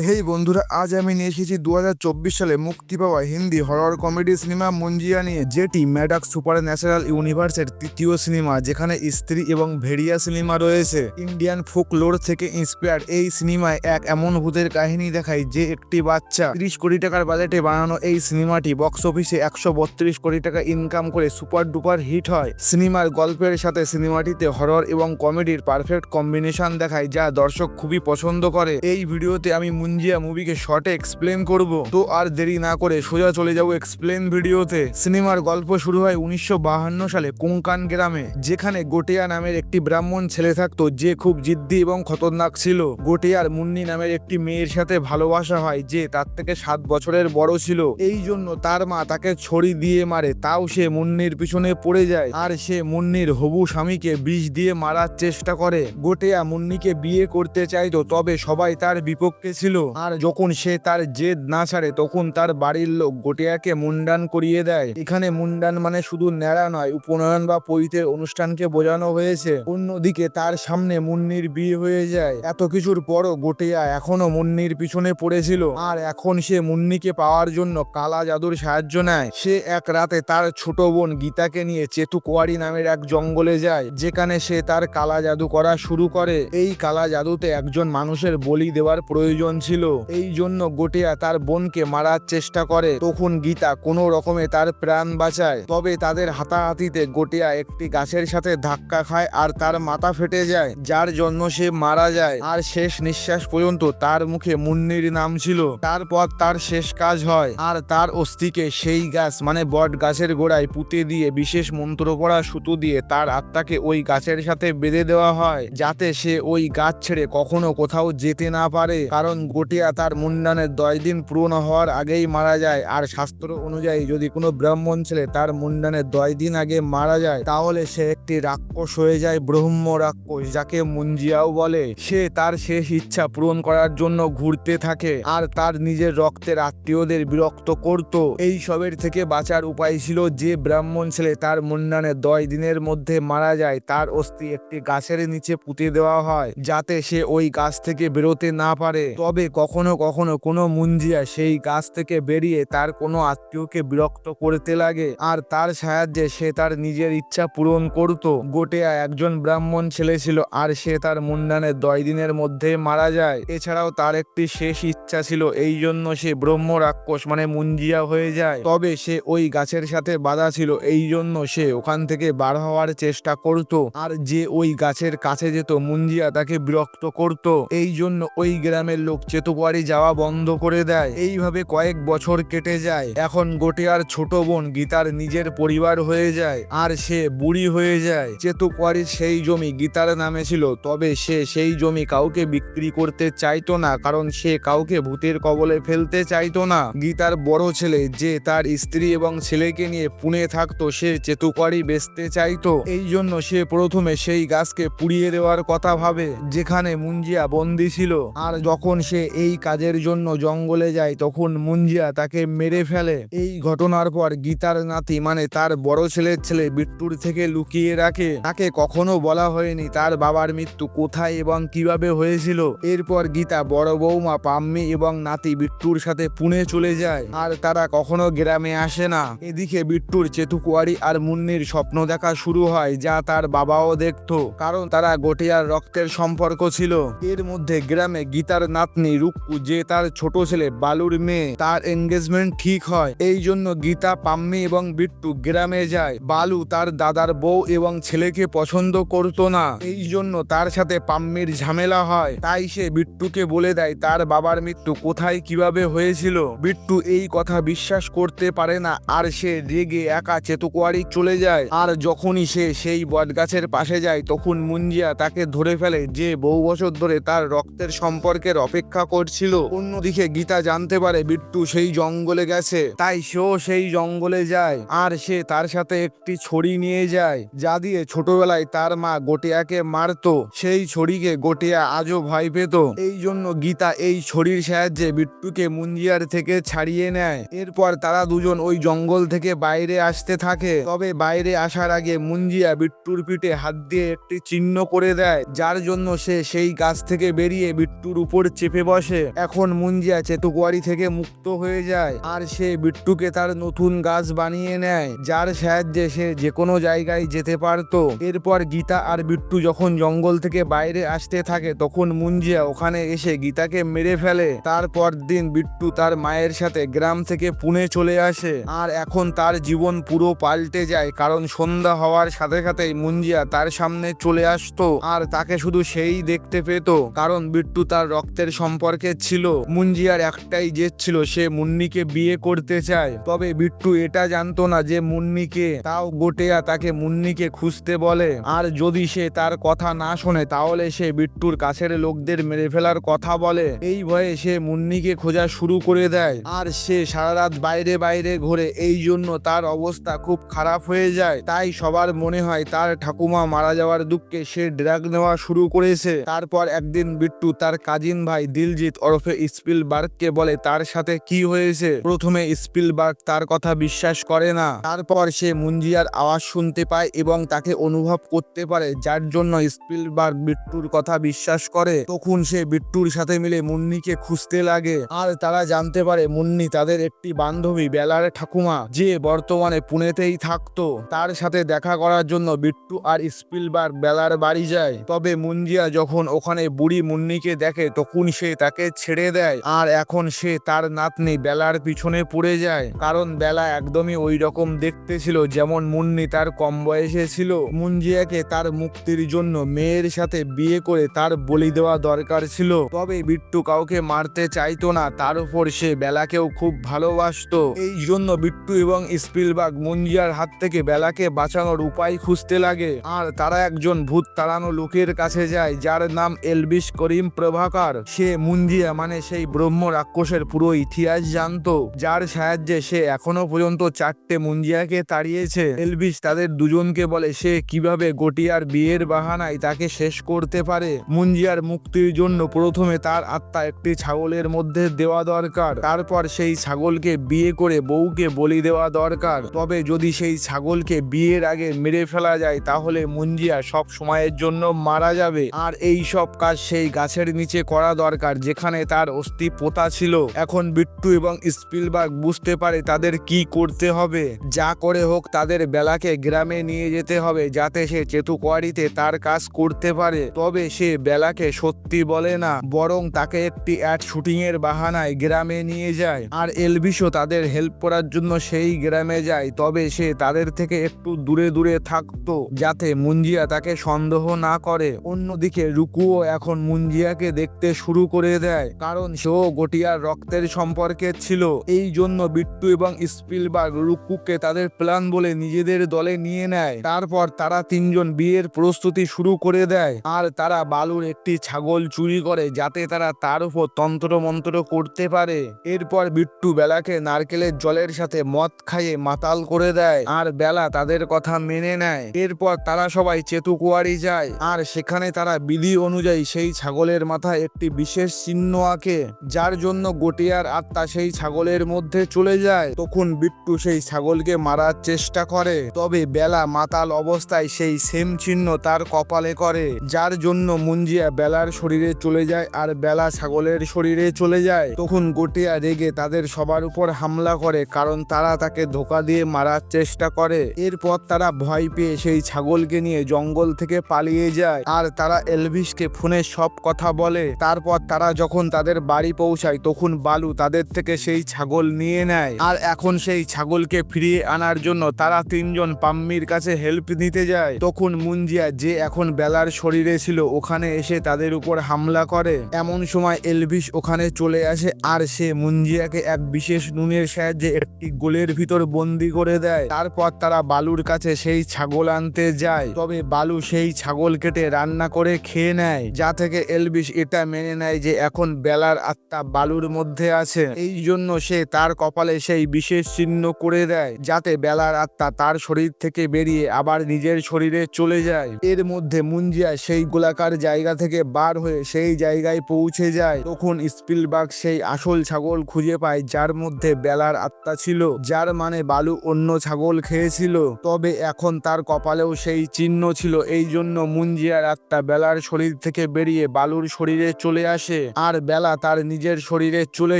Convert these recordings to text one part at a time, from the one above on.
হেই বন্ধুরা, আজ আমি নিয়ে এসেছি 2024 সালে মুক্তি পাওয়া Hindi horror comedy cinema Munjia নিয়ে, যেটি ম্যাডাক্স সুপার ন্যাচারাল ইউনিভার্সের তৃতীয় সিনেমা, যেখানে স্ত্রী এবং ভেড়িয়া সিনেমা রয়েছে। ইন্ডিয়ান ফোক লোর থেকে ইন্সপায়ার্ড এই সিনেমায় এক এমন ভূতের কাহিনী দেখায় যে একটি বাচ্চা 30 কোটি টাকার বাজেটে বানানো এই সিনেমাটি বক্স অফিসে 132 কোটি টাকা ইনকাম করে সুপার ডুপার হিট হয়। সিনেমার গল্পের সাথে সিনেমাটিতে হরর এবং কমেডির পারফেক্ট কম্বিনেশন দেখায়, যা দর্শক খুবই পছন্দ করে। এই ভিডিওতে আমি মুঞ্জিয়া মুভিকে শর্টে এক্সপ্লেন করব, তো আর দেরি না করে সোজা চলে যাব এক্সপ্লেন ভিডিওতে। সিনেমার গল্প শুরু হয় 1952 সালে কোঙ্কান গ্রামে, যেখানে গোটিয়া নামের একটি ব্রাহ্মণ ছেলে থাকতো যে খুব জিদ্দি এবং খতরনাক ছিল। গোটিয়ার মুন্নি নামের একটি মেয়ের সাথে ভালোবাসা হয় যে তার থেকে 7 বছরের বড় ছিল। এই জন্য তার মা তাকে ছড়ি দিয়ে মারে, তাও সে মুন্নির পিছনে পড়ে যায় আর সে মুন্নির হবু স্বামীকে বিষ দিয়ে মারার চেষ্টা করে। গোটিয়া মুন্নিকে বিয়ে করতে চাইতো, তবে সবাই তার বিপক্ষে ছিল। আর যখন সে তার জেদ না ছাড়ে, তখন তার বাড়ির লোক গোটিয়াকে মুন্ডান করিয়ে দেয়। এখানে মুন্ডান মানে শুধু ন্যাড়া নয়, উপনয়ন বা পৈতের অনুষ্ঠানকে বোঝানো হয়েছে। অন্যদিকে তার সামনে মুন্নির বিয়ে হয়ে যায়। এত কিছুর পরও গোটিয়া এখনো মুন্নির পিছনে পড়েছিল, আর এখন সে মুন্নিকে পাওয়ার জন্য কালা জাদুর সাহায্য নেয়। সে এক রাতে তার ছোট বোন গীতাকে নিয়ে চেতুকুয়ারি নামের এক জঙ্গলে যায়, যেখানে সে তার কালা জাদু করা শুরু করে। এই কালা জাদুতে একজন মানুষের বলি দেওয়ার প্রয়োজন ছিল, এই জন্য গোটিয়া তার বোনকে মারার চেষ্টা করে। তখন গীতা কোনো রকমে তার প্রাণ বাঁচায়, তবে তাদের হাতাহাতিতে গোটিয়া একটি গাছের সাথে ধাক্কা খায় আর তার মাথা ফেটে যায়, যার জন্য সে মারা যায়। আর শেষ নিঃশ্বাস পর্যন্ত তার মুখে মুন্নির নাম ছিল। তারপর তার শেষ কাজ হয়, আর তার অস্থিকে সেই গাছ মানে বট গাছের গোড়ায় পুঁতে দিয়ে বিশেষ মন্ত্র পড়া সুতো দিয়ে তার আত্মাকে ওই গাছের সাথে বেঁধে দেওয়া হয়, যাতে সে ওই গাছ ছেড়ে কখনো কোথাও যেতে না পারে। কারণ গোটিয়া তার মুন্ডানের 10 দিন পূর্ণ হওয়ার আগেই মারা যায়, আর শাস্ত্র অনুযায়ী যদি কোনো ব্রাহ্মণ ছেলে তার মুন্ডানের 10 দিন আগে মারা যায়, তাহলে সে একটি রাক্ষস হয়ে যায়, ব্রহ্ম রাক্ষস, যাকে মুঞ্জিয়াও বলে। সে তার শেষ ইচ্ছা পূরণ করার জন্য ঘুরতে থাকে আর তার নিজের রক্তের আত্মীয়দের বিরক্ত করত। এই সবের থেকে বাঁচার উপায় ছিল যে ব্রাহ্মণ ছেলে তার মুন্ডানের 10 দিনের মধ্যে মারা যায়, তার অস্থি একটি গাছের নিচে পুঁতে দেওয়া হয়, যাতে সে ওই গাছ থেকে বেরোতে না পারে। তবে কখনো কখনো কোনো মুঞ্জিয়া সেই গাছ থেকে বেরিয়ে তার কোনো আত্মীয়কে বিরক্ত করতে লাগে, আর তার সাহায্যে সে তার নিজের ইচ্ছা পূরণ করত। গোটিয়া একজন ব্রাহ্মণ ছেলে ছিল, আর সে তার মুন্ডানের 10 দিনের মধ্যে মারা যায়। এছাড়াও তার একটি শেষ ইচ্ছা ছিল, এই জন্য সে ব্রহ্ম রাক্ষস মানে মুঞ্জিয়া হয়ে যায়। তবে সে ওই গাছের সাথে বাঁধা ছিল, এই জন্য সে ওখান থেকে বার হওয়ার চেষ্টা করত, আর যে ওই গাছের কাছে যেত মুঞ্জিয়া তাকে বিরক্ত করত। এই জন্য ওই গ্রামের লোক চেতুকুয়ারি যাওয়া বন্ধ করে দেয়। এইভাবে কয়েক বছর কেটে যায়। এখন গোটিয়ার ছোট বোন গীতার নিজের পরিবার হয়ে যায়, আর সে বুড়ি হয়ে যায়। চেতুকুয়ারির সেই জমি গীতার নামে ছিল, তবে সে সেই জমি কাউকে বিক্রি করতে চাইতো না, কারণ সে কাউকে ভূতের কবলে ফেলতে চাইতো না। গীতার বড় ছেলে যে তার স্ত্রী এবং ছেলেকে নিয়ে পুনে থাকতো, সে চেতুকুয়ারি বেচতে চাইতো। এই জন্য সে প্রথমে সেই গাছকে পুড়িয়ে দেওয়ার কথা ভাবে যেখানে মুঞ্জিয়া বন্দী ছিল। আর যখন সে এই কাজের জন্য জঙ্গলে যায়, তখন মুঞ্জিয়া তাকে মেরে ফেলে। এই ঘটনার পর গীতার নাতি মানে তার বড় ছেলের ছেলে বিট্টুর থেকে লুকিয়ে রাখে। তাকে কখনো বলা হয়নি তার বাবার মৃত্যু কোথায় এবং কিভাবে হয়েছিল। এরপর গীতা বড় বৌমা পাম্মি এবং নাতি বিট্টুর সাথে পুনে চলে যায়, আর তারা কখনো গ্রামে আসে না। এদিকে বিট্টুর চেতুকুয়ারি আর মুন্নির স্বপ্ন দেখা শুরু হয়, যা তার বাবাও দেখতো, কারণ তারা গোটিয়ার রক্তের সম্পর্ক ছিল। এর মধ্যে গ্রামে গীতার নাতনি রুক্কু, যে তার ছোট ছেলে বালুর মেয়ে, তার এঙ্গেজমেন্ট ঠিক হয়। এই জন্য গীতা, পাম্মি এবং বিট্টু গ্রামে যায়। বালু তার দাদার বউ এবং ছেলেকে পছন্দ করতো না, এই জন্য তার সাথে পাম্মির ঝামেলা হয়। তাই সে বিট্টুকে বলে দেয় তার বাবার মৃত্যু কোথায় কিভাবে হয়েছিল। বিট্টু এই কথা বিশ্বাস করতে পারে না, আর সে রেগে একা চেতুকুয়ারি চলে যায়। আর যখনই সে সেই বটগাছের পাশে যায়, তখন মুঞ্জিয়া তাকে ধরে ফেলে, যে বহু বছর ধরে তার রক্তের সম্পর্কের অপেক্ষা করছিল। অন্যদিকে গীতা জানতে পারে বিট্টু সেই জঙ্গলে গেছে, তাই সেও সেই জঙ্গলে যায়, আর সে তার সাথে একটি ছড়ি নিয়ে যায়, যা দিয়ে ছোটবেলায় তার মা গোটিয়াকে মারতো। সেই ছড়িকে গোটিয়া আজও ভয় পেত। এই জন্য গীতা এই ছড়ির সাহায্যে বিট্টুকে মুঞ্জিয়ার থেকে ছাড়িয়ে নেয়। এরপর তারা দুজন ওই জঙ্গল থেকে বাইরে আসতে থাকে। তবে বাইরে আসার আগে মুঞ্জিয়া বিট্টুর পিঠে হাত দিয়ে একটি চিহ্ন করে দেয়, যার জন্য সে সেই গাছ থেকে বেরিয়ে বিট্টুর উপর চেপে বসে। বসে। এখন মুঞ্জিয়া চেতুকুয়ারি থেকে মুক্ত হয়ে যায় আর সে বিট্টুকে তার নতুন গাছ বানিয়ে নেয়, যার সাহায্যে সে যে কোনো জায়গায় যেতে পারত। এরপর গীতা আর বিট্টু যখন জঙ্গল থেকে বাইরে আসতে থাকে তখন মুঞ্জিয়া ওখানে এসে গীতাকে মেরে ফেলে। তারপর দিন বিট্টু তার মায়ের সাথে গ্রাম থেকে পুনে চলে আসে আর এখন তার জীবন পুরো পাল্টে যায়, কারণ সন্ধ্যা হওয়ার সাথে সাথেই মুঞ্জিয়া তার সামনে চলে আসতো আর তাকে শুধু সেই দেখতে পেত, কারণ বিট্টু তার রক্তের সম্পর্কে ছিল। মুঞ্জিয়ার একটাই জেদ ছিল, সে মুন্নিকে বিয়ে করতে চায়। তবে বিট্টু এটা জানতো না যে মুন্নিকে, তাও গোটেয়া তাকে মুন্নিকে খুঁজতে বলে আর যদি সে তার কথা না শোনে তাহলে সে বিট্টুর কাছের লোকদের মেরে ফেলার কথা বলে। এই ভয়ে সে মুন্নিকে খোঁজা শুরু করে দেয় আর সে সারা রাত বাইরে বাইরে ঘোরে। এই জন্য তার অবস্থা খুব খারাপ হয়ে যায়। তাই সবার মনে হয় তার ঠাকুমা মারা যাওয়ার দুঃখে সে ড্রাগ নেওয়া শুরু করেছে। তারপর একদিন বিট্টু তার কাজিন ভাই দিলজিৎ ওরফে স্পিলবার্গকে বলে তার সাথে কি হয়েছে। প্রথমে স্পিলবার্গ তার কথা বিশ্বাস করে না, তারপর সে মুঞ্জিয়ার আওয়াজ শুনতে পায় এবং তাকে অনুভব করতে পারে, যার জন্য স্পিলবার্গ বিট্টুর কথা বিশ্বাস করে। তখন সে বিট্টুর সাথে মিলে মুন্নিকে খুঁজতে লাগে আর তারা জানতে পারে মুন্নি তাদের একটি বান্ধবী বেলার ঠাকুমা, যে বর্তমানে পুনেতেই থাকতো। তার সাথে দেখা করার জন্য বিট্টু আর স্পিলবার্গ বেলার বাড়ি যায়। তবে মুঞ্জিয়া যখন ওখানে বুড়ি মুন্নিকে দেখে তখন সে তাকে ছেড়ে দেয় আর এখন সে তার নাতনি বেলার পিছনে পড়ে যায়, কারণ বেলা একদমই ওই রকম দেখতে ছিল যেমন মুন্নি তার কম বয়সে ছিল। মুঞ্জিয়াকে তার মুক্তির জন্য মেয়ের সাথে বিয়ে করে তার বলি দেওয়া দরকার ছিল। তবে বিট্টু কাউকে মারতে চাইতো না, তার উপর সে বেলাকেও খুব ভালোবাসতো। এই জন্য বিট্টু এবং স্পিলবার্গ মুঞ্জিয়ার হাত থেকে বেলাকে বাঁচানোর উপায় খুঁজতে লাগে আর তারা একজন ভূত তাড়ানো লোকের কাছে যায় যার নাম এলভিস করিম প্রভাকর। সে মুঞ্জিয়া মানে সেই ব্রহ্ম রাক্ষসের পুরো ইতিহাস জানতো, যার সাহায্যে সে এখনো পর্যন্ত 4টে মুঞ্জিয়াকে তাড়িয়েছে। এলভিস তাদের দুজনকে বলে সে কিভাবে গটিয়ার বিয়ের বাহানায় তাকে শেষ করতে পারে। মুঞ্জিয়ার মুক্তির জন্য প্রথমে তার আত্মা একটি ছাগলের মধ্যে দেওয়া দরকার, তারপর সেই ছাগলকে বিয়ে করে বউকে বলি দেওয়া দরকার। তবে যদি সেই ছাগলকে বিয়ের আগে মেরে ফেলা যায় তাহলে মুঞ্জিয়া সব সময়ের জন্য মারা যাবে। আর এই সব কাজ সেই গাছের নিচে করা দরকার যেখানে তার অস্থি পোতা ছিল। এখন বিট্টু এবং স্পিলবার্গ বুঝতে পারে তাদের কি করতে হবে। যা করে হোক তাদের বেলাকে গ্রামে নিয়ে যেতে হবে যাতে সে চেতুকুয়ারিতে তার কাজ করতে পারে। তবে সে বেলাকে সত্যি বলে না, বরং তাকে একটি অ্যাড শুটিং এর বাহানায় গ্রামে নিয়ে যায় আর এলভিসও তাদের হেল্প করার জন্য সেই গ্রামে যায়। তবে সে তাদের থেকে একটু দূরে দূরে থাকতো যাতে মুঞ্জিয়া তাকে সন্দেহ না করে। অন্যদিকে রুকুও এখন মুঞ্জিয়াকে দেখতে শুরু করে দেয়, কারণ সেও গটিয়ার রক্তের সম্পর্কে ছিল। এই জন্য বিট্টু এবং স্পিলবার্গ রুকুকে তাদের প্ল্যান বলে নিজেদের দলে নিয়ে নেয়। তারপর তারা তিনজন বিয়ের প্রস্তুতি শুরু করে দেয় আর তারা বালুর একটি ছাগল চুরি করে যাতে তারা তার উপর তন্ত্র মন্ত্র করতে পারে। এরপর বিট্টু বেলাকে নারকেলের জলের সাথে মদ খাইয়ে মাতাল করে দেয় আর বেলা তাদের কথা মেনে নেয়। এরপর তারা সবাই চেতুকুয়ারি যায় আর সেখানে তারা বিধি অনুযায়ী সেই ছাগলের মাথায় একটি বিশেষ চিহ্ন আঁকে, যার জন্য গটিয়ার আত্মা সেই ছাগলের মধ্যে চলে যায়। তখন বিট্টু সেই ছাগলকে মারার চেষ্টা করে, তবে বেলা মাতাল অবস্থায় সেই সেম চিহ্ন তার কপালে করে, যার জন্য মুঞ্জিয়া বেলার শরীরে চলে যায় আর বেলা ছাগলের শরীরে চলে যায়। তখন গটিয়া রেগে তাদের সবার উপর হামলা করে, কারণ তারা তাকে ধোকা দিয়ে মারার চেষ্টা করে। এরপর তারা ভয় পেয়ে সেই ছাগলকে নিয়ে জঙ্গল থেকে পালিয়ে যায় আর তারা এলভিসকে ফোনে সব কথা বলে। তারপর তারা যখন তাদের বাড়ি পৌঁছায় তখন বালু তাদের থেকে সেই ছাগল নিয়ে নেয় আর এখন সেই ছাগলকে ফিরিয়ে আনার জন্য তারা তিনজন পাম্মির কাছে হেল্প নিতে যায়। তখন মুঞ্জিয়া, যে এখন বেলার শরীরে ছিল, ওখানে এসে তাদের উপর হামলা করে। এমন সময় এলভিস ওখানে চলে আসে আর সে মুঞ্জিয়াকে এক বিশেষ নুনের সাহায্যে একটি গোলের ভিতর বন্দি করে দেয়। তারপর তারা বালুর কাছে সেই ছাগল আনতে যায়, তবে বালু সেই ছাগল কেটে রান্না করে খেয়ে নেয়, যা থেকে এলভিস এটা মেনে নেয় যে এখন বেলার আত্মা বালুর মধ্যে আছে। এই জন্য সে তার কপালে সেই বিশেষ চিহ্ন করে দেয় যাতে বেলার আত্মা তার শরীর থেকে বেরিয়ে আবার নিজের শরীরে চলে যায়। এর মধ্যে মুঞ্জিয়া সেই গোলাকার জায়গা থেকে বার হয়ে সেই জায়গায় পৌঁছে যায়। তখন স্পিলবার্গ সেই আসল ছাগল খুঁজে পায় যার মধ্যে বেলার আত্মা ছিল, যার মানে বালু অন্য ছাগল খেয়েছিল। তবে এখন তার কপালেও সেই চিহ্ন ছিল। এই জন্য মুঞ্জিয়ার আত্মা বেলার শরীর থেকে বেরিয়ে বালুর শরীরে চলে আসে। আর বেলা তার নিজের শরীরে চলে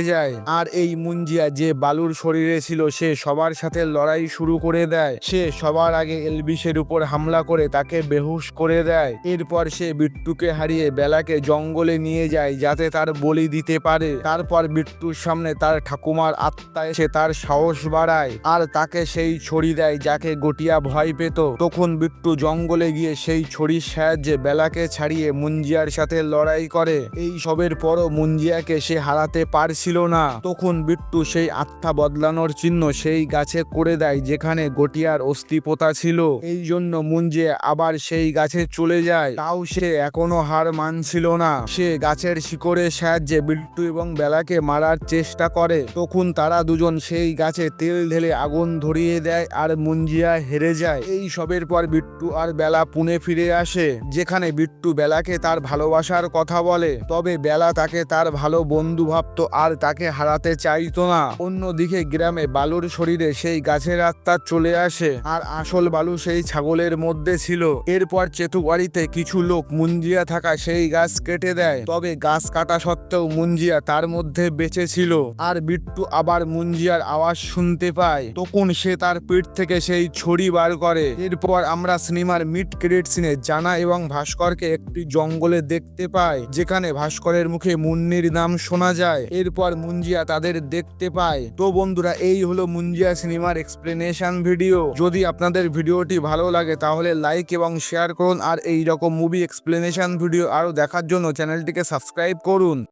যায়। আর এই মুঞ্জিয়া যে বালুর শরীরে ছিল সে সবার সাথে লড়াই শুরু করে দেয়। সে সবার আগে এলভিসের উপর হামলা করে তাকে বেহুশ করে দেয়। এরপর সে বিট্টুকে হারিয়ে বেলাকে জঙ্গলে নিয়ে যায় যাতে তার বলি দিতে পারে। তারপর বিট্টুর সামনে তার ঠাকুমার আত্মা এসে তার সাহস বাড়ায় আর তাকে সেই ছড়ি দেয় যাকে গটিয়া ভয় পেত। তখন বিট্টু জঙ্গলে গিয়ে সেই ছড়ির সাহায্যে বেলাকে ছাড়িয়ে মুঞ্জিয়ার সাথে লড়াই করে। এই সবের পরও মুঞ্জিয়াকে সে হারাতে পারছিল না। তখন বিট্টু সেই আত্মা বদলানোর চিহ্ন সেই গাছে করে দেয় যেখানে গটিয়ার অস্থি পোতা ছিল। এই জন্য মুঞ্জিয়া আবার সেই গাছে চলে যায়। তাও সে এখনো হার মানছিল না। সে গাছের শিকড়ের সাহায্যে বিট্টু এবং বেলাকে মারার চেষ্টা করে। তখন তারা দুজন সেই গাছে তেল ঢেলে আগুন ধরিয়ে দেয় আর মুঞ্জিয়া হেরে যায়। এই সবের পর বিট্টু আর বেলা পুনে ফিরে আসে যেখানে বিট্টু বেলাকে তার ভালোবাসার কথা বলে। তবে বেলা তাকে তার ভালো বন্ধু ভাবত আর তাকে হারাতে চাইতো না। অন্যদিকে গ্রামে বালুর শরীরে সেই গাছের আত্মা চলে আসে আর আসল বালু সেই ছাগলের মধ্যে ছিল। এরপর চেতুবাড়িতে কিছু লোক মুঞ্জিয়া থাকা সেই গাছ কেটে দেয়। তবে গাছ কাটা সত্ত্বেও মুঞ্জিয়া তার মধ্যে বেঁচে ছিল। আর বিট্টু আবার মুঞ্জিয়ার আওয়াজ শুনতে পায়। তখন সে তার পিঠ থেকে সেই ছড়ি বার করে। এরপর আমরা সিনেমার মিড ক্রেডিট সিনে জানা এবং ভাস্করকে একটি জঙ্গলে দেখতে পাই যেখানে ভাস্করের মুখে মুন্নির নাম শোনা যায়। এরপর মুঞ্জিয়া তাদের দেখতে পায়। তো বন্ধুরা, এই হলো মুঞ্জিয়া সিনেমার এক্সপ্লেনেশন ভিডিও। যদি আপনাদের ভিডিওটি ভালো লাগে তাহলে লাইক এবং শেয়ার করুন আর এই রকম মুভি এক্সপ্লেনেশন ভিডিও আরও দেখার জন্য চ্যানেলটিকে সাবস্ক্রাইব করুন।